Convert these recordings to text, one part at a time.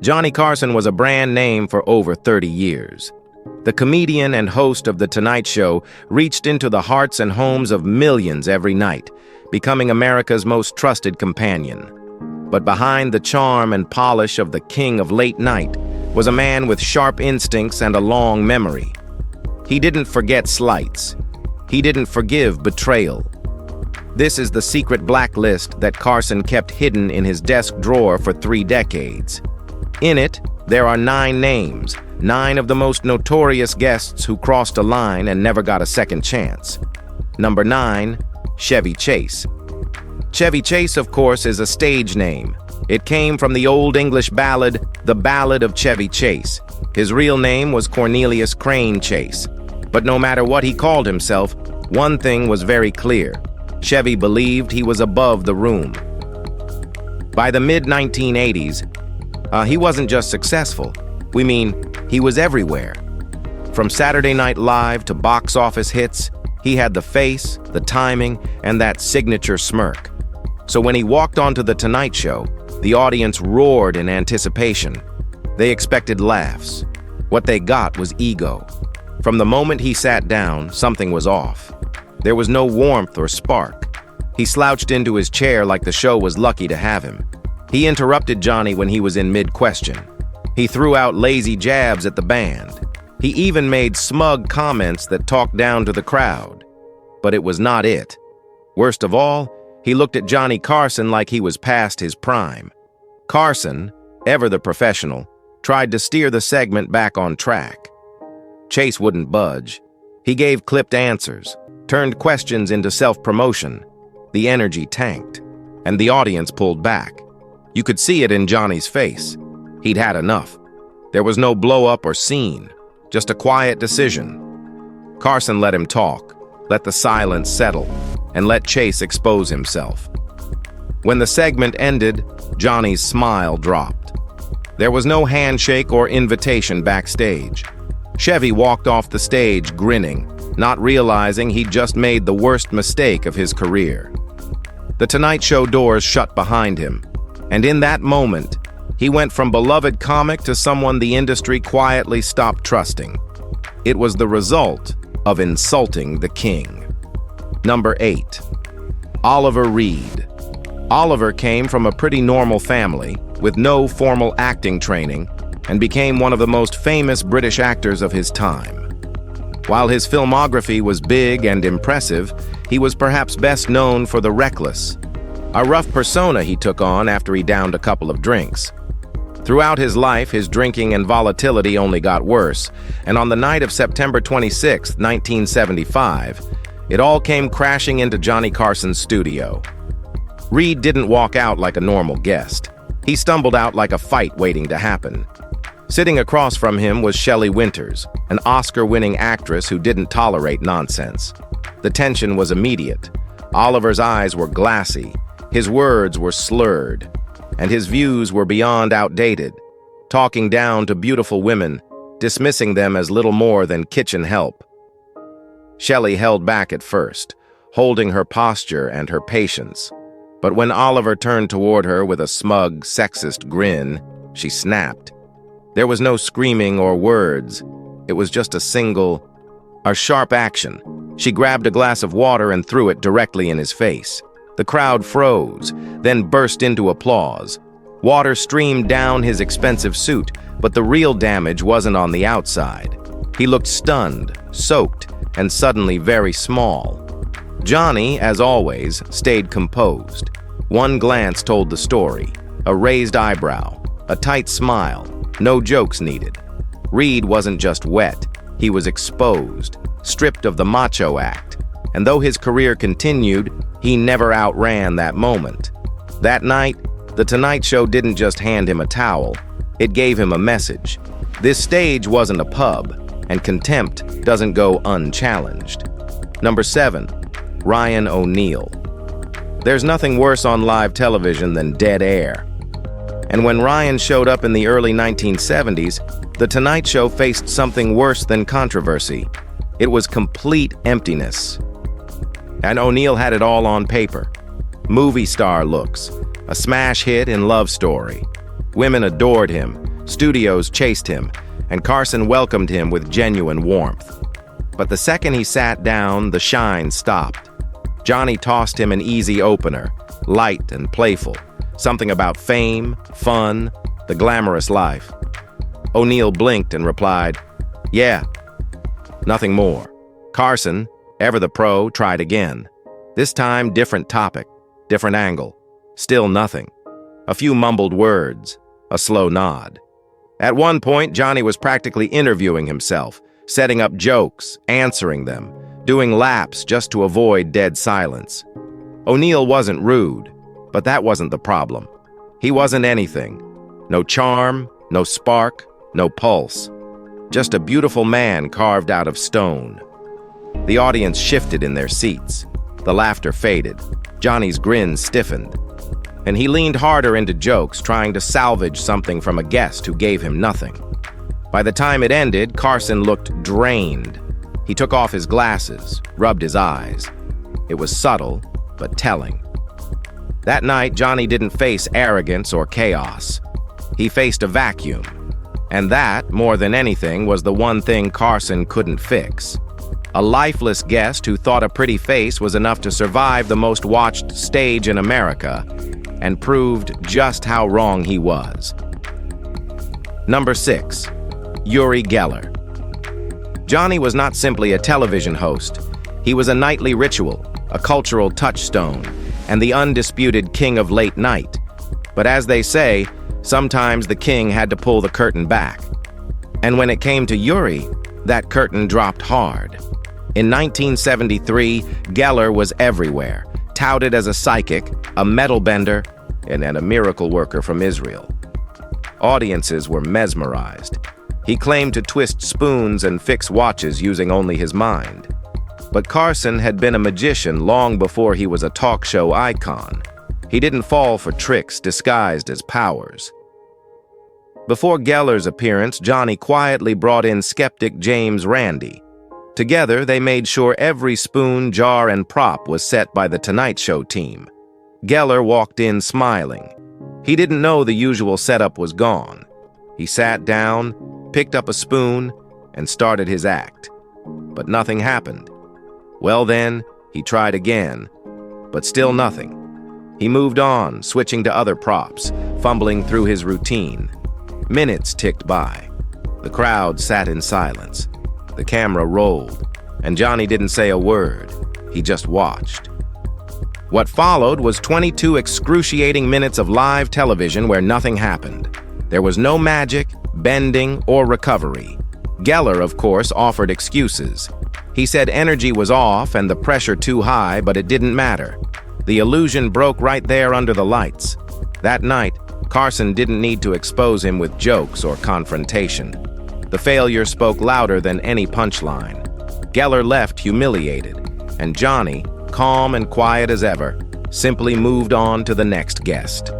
Johnny Carson was a brand name for over 30 years. The comedian and host of The Tonight Show reached into the hearts and homes of millions every night, becoming America's most trusted companion. But behind the charm and polish of the king of late night was a man with sharp instincts and a long memory. He didn't forget slights. He didn't forgive betrayal. This is the secret blacklist that Carson kept hidden in his desk drawer for 3 decades. In it, there are 9 names, 9 of the most notorious guests who crossed a line and never got a second chance. Number 9, Chevy Chase. Chevy Chase, of course, is a stage name. It came from the Old English ballad, The Ballad of Chevy Chase. His real name was Cornelius Crane Chase. But no matter what he called himself, one thing was very clear. Chevy believed he was above the room. By the mid-1980s, he wasn't just successful. He was everywhere. From Saturday Night Live to box office hits, he had the face, the timing, and that signature smirk. So when he walked onto The Tonight Show, the audience roared in anticipation. They expected laughs. What they got was ego. From the moment he sat down, something was off. There was no warmth or spark. He slouched into his chair like the show was lucky to have him. He interrupted Johnny when he was in mid-question. He threw out lazy jabs at the band. He even made smug comments that talked down to the crowd. But it was not it. Worst of all, he looked at Johnny Carson like he was past his prime. Carson, ever the professional, tried to steer the segment back on track. Chase wouldn't budge. He gave clipped answers, turned questions into self-promotion. The energy tanked, and the audience pulled back. You could see it in Johnny's face. He'd had enough. There was no blow-up or scene, just a quiet decision. Carson let him talk, let the silence settle, and let Chase expose himself. When the segment ended, Johnny's smile dropped. There was no handshake or invitation backstage. Chevy walked off the stage grinning, not realizing he'd just made the worst mistake of his career. The Tonight Show doors shut behind him, and in that moment, he went from beloved comic to someone the industry quietly stopped trusting. It was the result of insulting the king. Number 8. Oliver Reed. Oliver came from a pretty normal family with no formal acting training and became one of the most famous British actors of his time. While his filmography was big and impressive, he was perhaps best known for the reckless, a rough persona he took on after he downed a couple of drinks. Throughout his life, his drinking and volatility only got worse, and on the night of September 26, 1975, it all came crashing into Johnny Carson's studio. Reed didn't walk out like a normal guest. He stumbled out like a fight waiting to happen. Sitting across from him was Shelley Winters, an Oscar-winning actress who didn't tolerate nonsense. The tension was immediate. Oliver's eyes were glassy, his words were slurred, and his views were beyond outdated, talking down to beautiful women, dismissing them as little more than kitchen help. Shelley held back at first, holding her posture and her patience. But when Oliver turned toward her with a smug, sexist grin, she snapped. There was no screaming or words. It was just a sharp action. She grabbed a glass of water and threw it directly in his face. The crowd froze, then burst into applause. Water streamed down his expensive suit, but the real damage wasn't on the outside. He looked stunned, soaked, and suddenly very small. Johnny, as always, stayed composed. One glance told the story. A raised eyebrow, a tight smile, no jokes needed. Reed wasn't just wet, he was exposed, stripped of the macho act. And though his career continued, he never outran that moment. That night, The Tonight Show didn't just hand him a towel, it gave him a message. This stage wasn't a pub, and contempt doesn't go unchallenged. Number 7, Ryan O'Neal. There's nothing worse on live television than dead air. And when Ryan showed up in the early 1970s, The Tonight Show faced something worse than controversy. It was complete emptiness. And O'Neal had it all on paper. Movie star looks, a smash hit in Love Story, Women adored him, studios chased him, and Carson welcomed him with genuine warmth. But the second he sat down, the shine stopped. Johnny tossed him an easy opener, light and playful, something about fame, fun, the glamorous life. O'Neill blinked and replied, "Yeah." Nothing more. Carson, ever the pro, tried again. This time, different topic, different angle. Still nothing. A few mumbled words, a slow nod. At one point, Johnny was practically interviewing himself, setting up jokes, answering them, doing laps just to avoid dead silence. O'Neill wasn't rude, but that wasn't the problem. He wasn't anything. No charm, no spark, no pulse. Just a beautiful man carved out of stone. The audience shifted in their seats. The laughter faded. Johnny's grin stiffened. And he leaned harder into jokes, trying to salvage something from a guest who gave him nothing. By the time it ended, Carson looked drained. He took off his glasses, rubbed his eyes. It was subtle, but telling. That night, Johnny didn't face arrogance or chaos. He faced a vacuum. And that, more than anything, was the one thing Carson couldn't fix. A lifeless guest who thought a pretty face was enough to survive the most watched stage in America, and proved just how wrong he was. Number 6. Yuri Geller. Johnny was not simply a television host. He was a nightly ritual, a cultural touchstone, and the undisputed king of late night. But as they say, sometimes the king had to pull the curtain back. And when it came to Yuri, that curtain dropped hard. In 1973, Geller was everywhere, touted as a psychic, a metal bender, and a miracle worker from Israel. Audiences were mesmerized. He claimed to twist spoons and fix watches using only his mind. But Carson had been a magician long before he was a talk show icon. He didn't fall for tricks disguised as powers. Before Geller's appearance, Johnny quietly brought in skeptic James Randi. Together, they made sure every spoon, jar, and prop was set by the Tonight Show team. Geller walked in smiling. He didn't know the usual setup was gone. He sat down, picked up a spoon, and started his act. But nothing happened. Well then, he tried again, but still nothing. He moved on, switching to other props, fumbling through his routine. Minutes ticked by. The crowd sat in silence. The camera rolled, and Johnny didn't say a word. He just watched. What followed was 22 excruciating minutes of live television where nothing happened. There was no magic, bending, or recovery. Geller, of course, offered excuses. He said energy was off and the pressure too high, but it didn't matter. The illusion broke right there under the lights. That night, Carson didn't need to expose him with jokes or confrontation. The failure spoke louder than any punchline. Geller left humiliated, and Johnny, calm and quiet as ever, simply moved on to the next guest.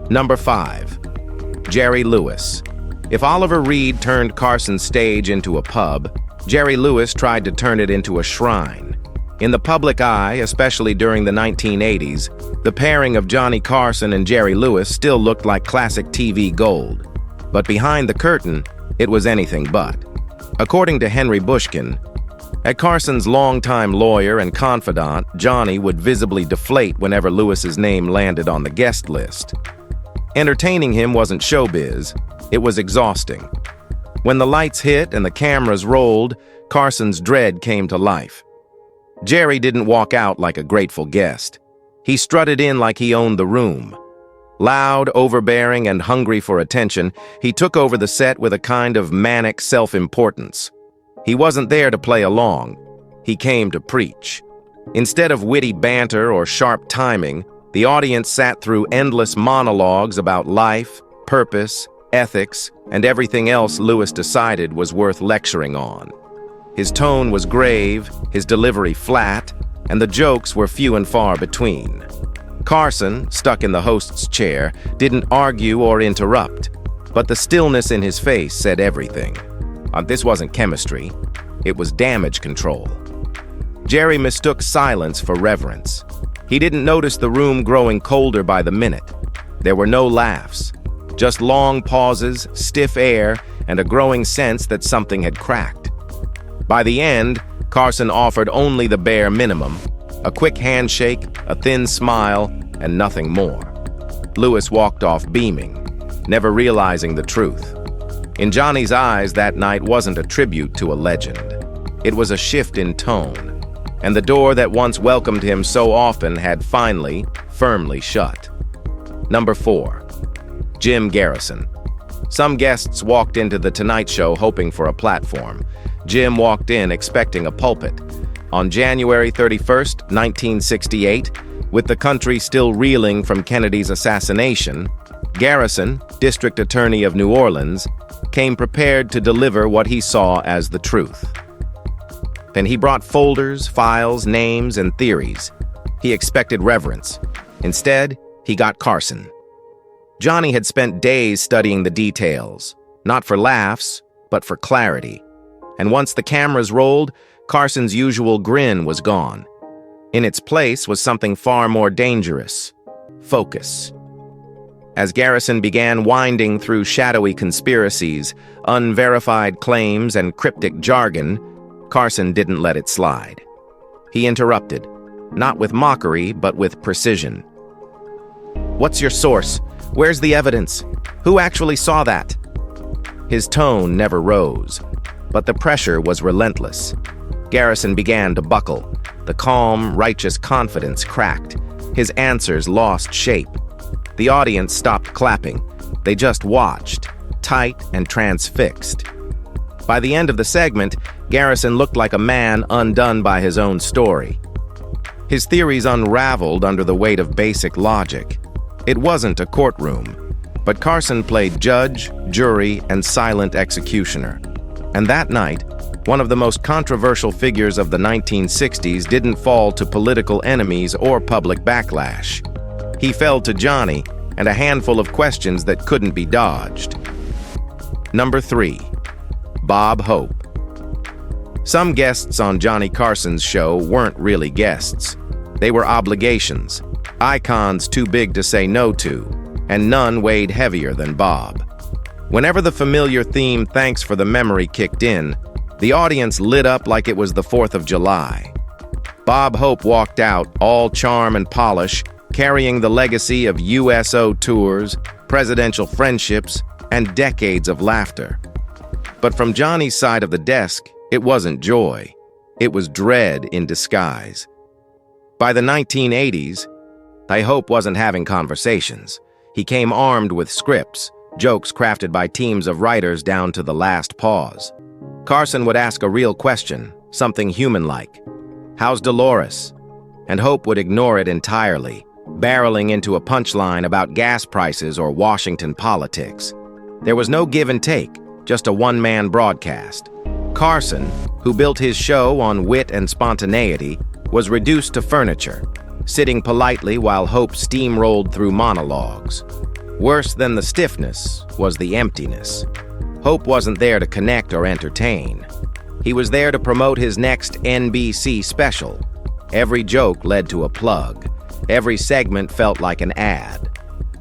Number 5. Jerry Lewis. If Oliver Reed turned Carson's stage into a pub, Jerry Lewis tried to turn it into a shrine. In the public eye, especially during the 1980s, the pairing of Johnny Carson and Jerry Lewis still looked like classic TV gold. But behind the curtain, it was anything but. According to Henry Bushkin, at Carson's longtime lawyer and confidant, Johnny would visibly deflate whenever Lewis's name landed on the guest list. Entertaining him wasn't showbiz, it was exhausting. When the lights hit and the cameras rolled, Carson's dread came to life. Jerry didn't walk out like a grateful guest. He strutted in like he owned the room. Loud, overbearing, and hungry for attention, he took over the set with a kind of manic self-importance. He wasn't there to play along. He came to preach. Instead of witty banter or sharp timing, the audience sat through endless monologues about life, purpose, ethics, and everything else Lewis decided was worth lecturing on. His tone was grave, his delivery flat, and the jokes were few and far between. Carson, stuck in the host's chair, didn't argue or interrupt, but the stillness in his face said everything. This wasn't chemistry, it was damage control. Jerry mistook silence for reverence. He didn't notice the room growing colder by the minute. There were no laughs, Just long pauses, stiff air, and a growing sense that something had cracked. By the end, Carson offered only the bare minimum: a quick handshake, a thin smile, and nothing more. Lewis walked off beaming, never realizing the truth. In Johnny's eyes, that night wasn't a tribute to a legend. It was a shift in tone, and the door that once welcomed him so often had finally, firmly shut. Number 4. Jim Garrison. Some guests walked into The Tonight Show hoping for a platform. Jim walked in expecting a pulpit. On January 31st, 1968, with the country still reeling from Kennedy's assassination, Garrison, District Attorney of New Orleans, came prepared to deliver what he saw as the truth. Then he brought folders, files, names, and theories. He expected reverence. Instead, he got Carson. Johnny had spent days studying the details, not for laughs, but for clarity. And once the cameras rolled, Carson's usual grin was gone. In its place was something far more dangerous: focus. As Garrison began winding through shadowy conspiracies, unverified claims, and cryptic jargon, Carson didn't let it slide. He interrupted, not with mockery, but with precision. "What's your source? Where's the evidence? Who actually saw that?" His tone never rose, but the pressure was relentless. Garrison began to buckle. The calm, righteous confidence cracked. His answers lost shape. The audience stopped clapping. They just watched, tight and transfixed. By the end of the segment, Garrison looked like a man undone by his own story. His theories unraveled under the weight of basic logic. It wasn't a courtroom, but Carson played judge, jury, and silent executioner. And that night, one of the most controversial figures of the 1960s didn't fall to political enemies or public backlash. He fell to Johnny and a handful of questions that couldn't be dodged. Number 3. Bob Hope. Some guests on Johnny Carson's show weren't really guests. They were obligations, icons too big to say no to, and none weighed heavier than Bob. Whenever the familiar theme "Thanks for the Memory" kicked in, the audience lit up like it was the 4th of July. Bob Hope walked out, all charm and polish, carrying the legacy of USO tours, presidential friendships, and decades of laughter. But from Johnny's side of the desk, it wasn't joy. It was dread in disguise. By the 1980s, Hope wasn't having conversations. He came armed with scripts, jokes crafted by teams of writers down to the last pause. Carson would ask a real question, something human-like. "How's Dolores?" And Hope would ignore it entirely, barreling into a punchline about gas prices or Washington politics. There was no give and take, just a one-man broadcast. Carson, who built his show on wit and spontaneity, was reduced to furniture, sitting politely while Hope steamrolled through monologues. Worse than the stiffness was the emptiness. Hope wasn't there to connect or entertain. He was there to promote his next NBC special. Every joke led to a plug. Every segment felt like an ad.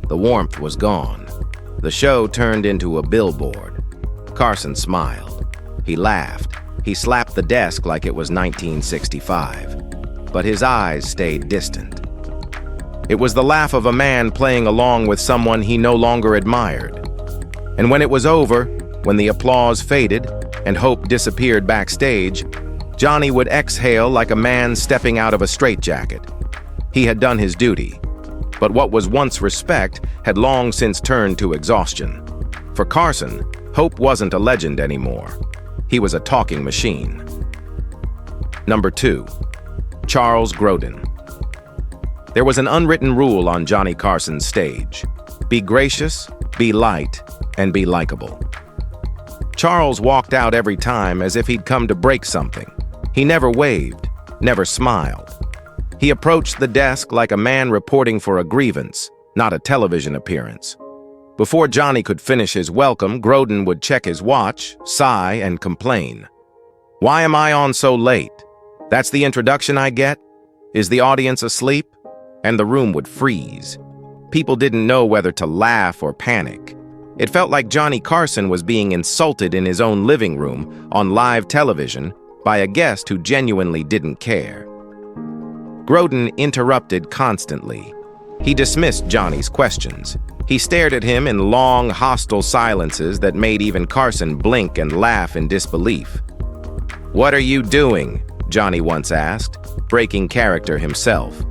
The warmth was gone. The show turned into a billboard. Carson smiled. He laughed. He slapped the desk like it was 1965. But his eyes stayed distant. It was the laugh of a man playing along with someone he no longer admired. And when it was over, when the applause faded and Hope disappeared backstage, Johnny would exhale like a man stepping out of a straitjacket. He had done his duty. But what was once respect had long since turned to exhaustion. For Carson, Hope wasn't a legend anymore. He was a talking machine. Number 2. Charles Grodin. There was an unwritten rule on Johnny Carson's stage: be gracious, be light, and be likable. Charles walked out every time as if he'd come to break something. He never waved, never smiled. He approached the desk like a man reporting for a grievance, not a television appearance. Before Johnny could finish his welcome, Grodin would check his watch, sigh, and complain. "Why am I on so late? That's the introduction I get? Is the audience asleep?" And the room would freeze. People didn't know whether to laugh or panic. It felt like Johnny Carson was being insulted in his own living room on live television by a guest who genuinely didn't care. Grodin interrupted constantly. He dismissed Johnny's questions. He stared at him in long, hostile silences that made even Carson blink and laugh in disbelief. "What are you doing?" Johnny once asked, breaking character himself.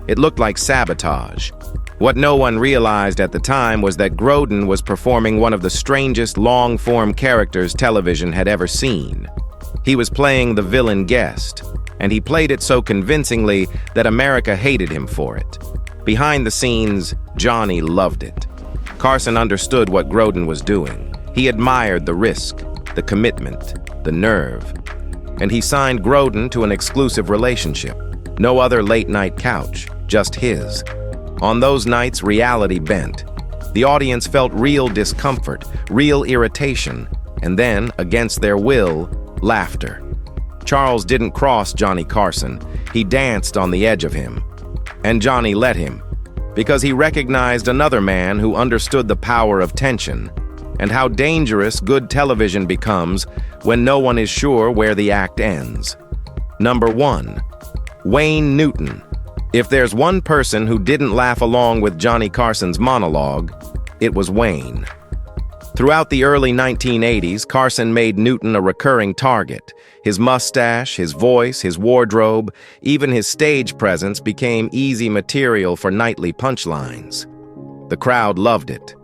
It looked like sabotage. What no one realized at the time was that Grodin was performing one of the strangest long-form characters television had ever seen. He was playing the villain guest, and he played it so convincingly that America hated him for it. Behind the scenes, Johnny loved it. Carson understood what Grodin was doing. He admired the risk, the commitment, the nerve. And he signed Grodin to an exclusive relationship. No other late-night couch, just his. On those nights, reality bent. The audience felt real discomfort, real irritation, and then, against their will, laughter. Charles didn't cross Johnny Carson. He danced on the edge of him. And Johnny let him, because he recognized another man who understood the power of tension and how dangerous good television becomes when no one is sure where the act ends. Number 1. Wayne Newton. If there's one person who didn't laugh along with Johnny Carson's monologue, it was Wayne. Throughout the early 1980s, Carson made Newton a recurring target. His mustache, his voice, his wardrobe, even his stage presence became easy material for nightly punchlines. The crowd loved it.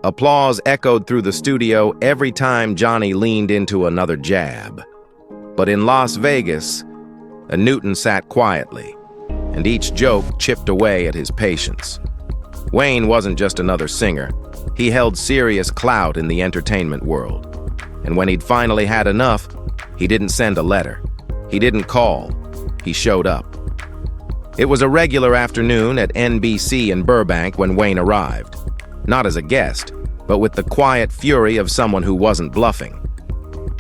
Applause echoed through the studio every time Johnny leaned into another jab. But in Las Vegas, Newton sat quietly, and each joke chipped away at his patience. Wayne wasn't just another singer. He held serious clout in the entertainment world. And when he'd finally had enough, he didn't send a letter. He didn't call. He showed up. It was a regular afternoon at NBC in Burbank when Wayne arrived. Not as a guest, but with the quiet fury of someone who wasn't bluffing.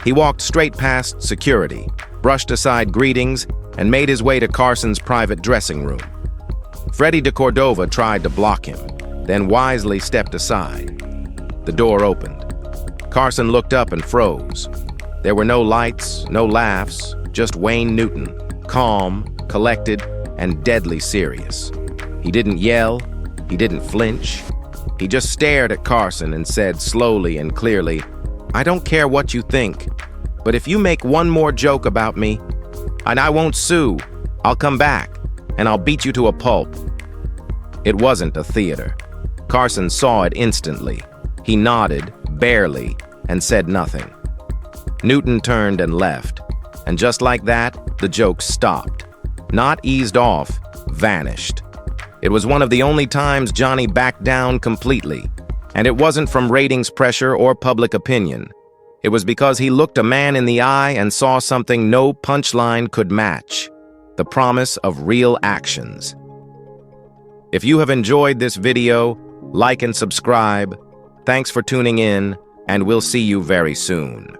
He walked straight past security, brushed aside greetings, and made his way to Carson's private dressing room. Freddie de Cordova tried to block him, then wisely stepped aside. The door opened. Carson looked up and froze. There were no lights, no laughs, just Wayne Newton, calm, collected, and deadly serious. He didn't yell, he didn't flinch. He just stared at Carson and said slowly and clearly, "I don't care what you think, but if you make one more joke about me, and I won't sue, I'll come back, and I'll beat you to a pulp." It wasn't a theater. Carson saw it instantly. He nodded, barely, and said nothing. Newton turned and left, and just like that, the joke stopped. Not eased off, vanished. It was one of the only times Johnny backed down completely, and it wasn't from ratings pressure or public opinion. It was because he looked a man in the eye and saw something no punchline could match: the promise of real actions. If you have enjoyed this video, like and subscribe. Thanks for tuning in, and we'll see you very soon.